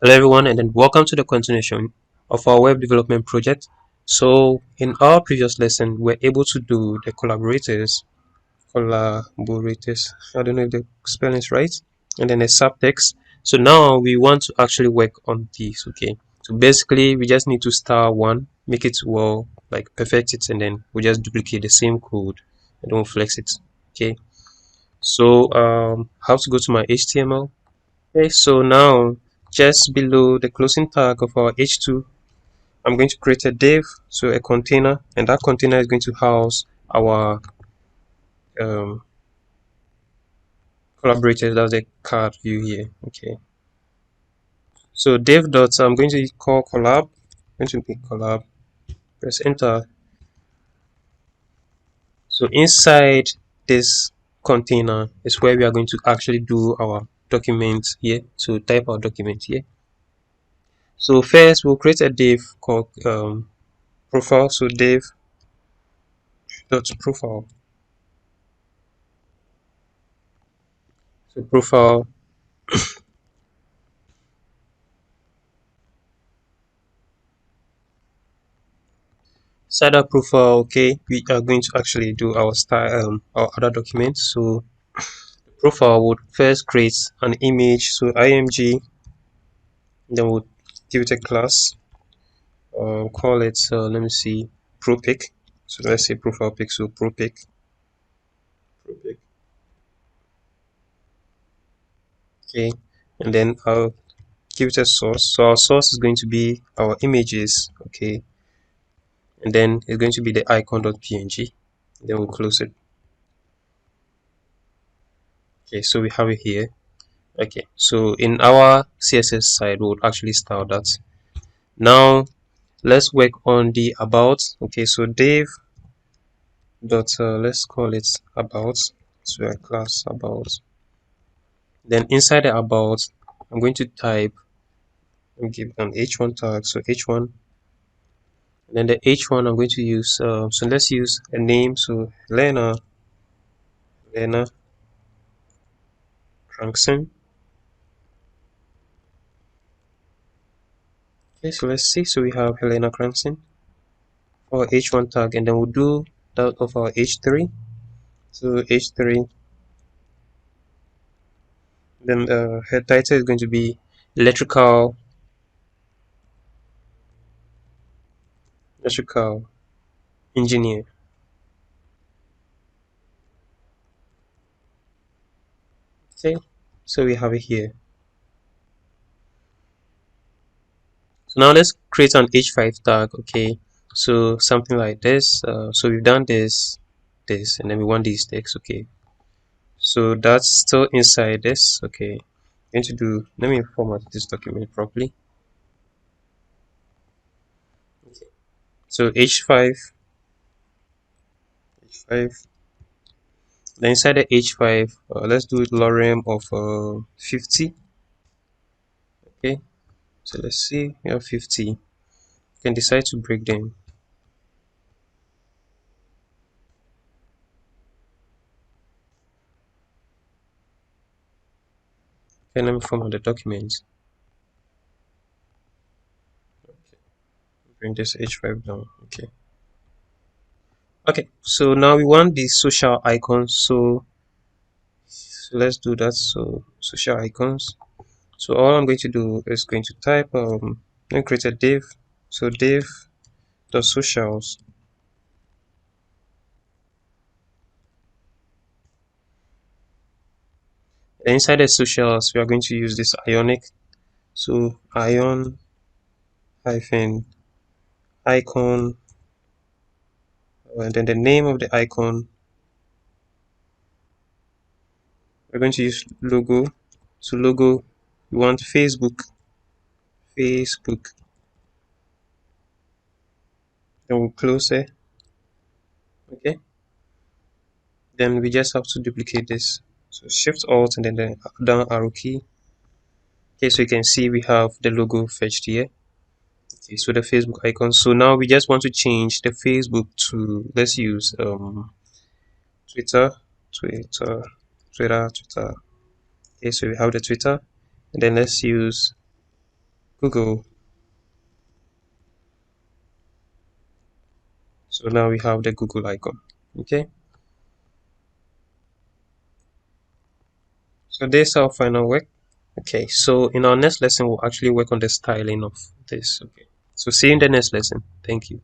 Hello everyone, and then welcome to the continuation of our web development project. So in our previous lesson, we're able to do the collaborators. I don't know if the spelling is right, and then the subtext. So now we want to actually work on these. Okay. So basically, we just need to start one, make it well, like perfect it, and then we just duplicate the same code and don't flex it. Okay. So how to go to my HTML. Okay, so now just below the closing tag of our h2, I'm going to create a div, so a container, and that container is going to house our um, collaborators. That's the card view here. Okay, so div dot, I'm going to call collab, I'm going to make collab, press enter. So inside this container is where we are going to actually do our document here. So type our document here. So first we'll create a div called profile. So div dot profile. So profile, side profile. Okay, we are going to actually do our style, our other documents. So profile would first create an image, so img, then we'll give it a class, call it, let me see, propic. So let's say profile pic, so propic. Okay, and then I'll give it a source. So our source is going to be our images. Okay, and then it's going to be the icon.png. Then we'll close it. Okay, so we have it here. Okay, so in our CSS side, we would actually style that. Now let's work on the about. Okay, so div dot, let's call it about. So a class about. Then inside the about, I'm going to type and give an h1 tag. So h1. And then the h1 I'm going to use. So let's use a name. So Lena Crankson. Okay, so let's see. So we have Helena Crankson for h1 tag, and then we'll do that of our h3. So h3, then the head title is going to be electrical electrical engineer. Okay, so we have it here. So now let's create an h5 tag. Okay, so something like this. So we've done this, and then we want these text. Okay, so that's still inside this. Okay, I'm going to do, let me format this document properly. Okay, so h5. Then inside the h5, let's do lorem of 50. Okay, so let's see, we have 50. You can decide to break them. Okay, let me format the document. Okay, bring this h5 down. Okay, so now we want the social icons. So let's do that. So social icons. So all I'm going to do is going to type then create a div. So div dot socials. Inside the socials, we are going to use this ionic. So ion hyphen icon, and then the name of the icon, we're going to use logo. So logo, we want Facebook, then we'll close it. Okay, then we just have to duplicate this. So shift alt and then the down arrow key. Okay, so you can see we have the logo fetched here. Okay, so the Facebook icon. So now we just want to change the Facebook to, let's use Twitter, Twitter, Twitter. Okay, so we have the Twitter, and then let's use Google. So now we have the Google icon. Okay, so this is our final work. Okay, so in our next lesson we'll actually work on the styling of this. Okay, so see you in the next lesson. Thank you.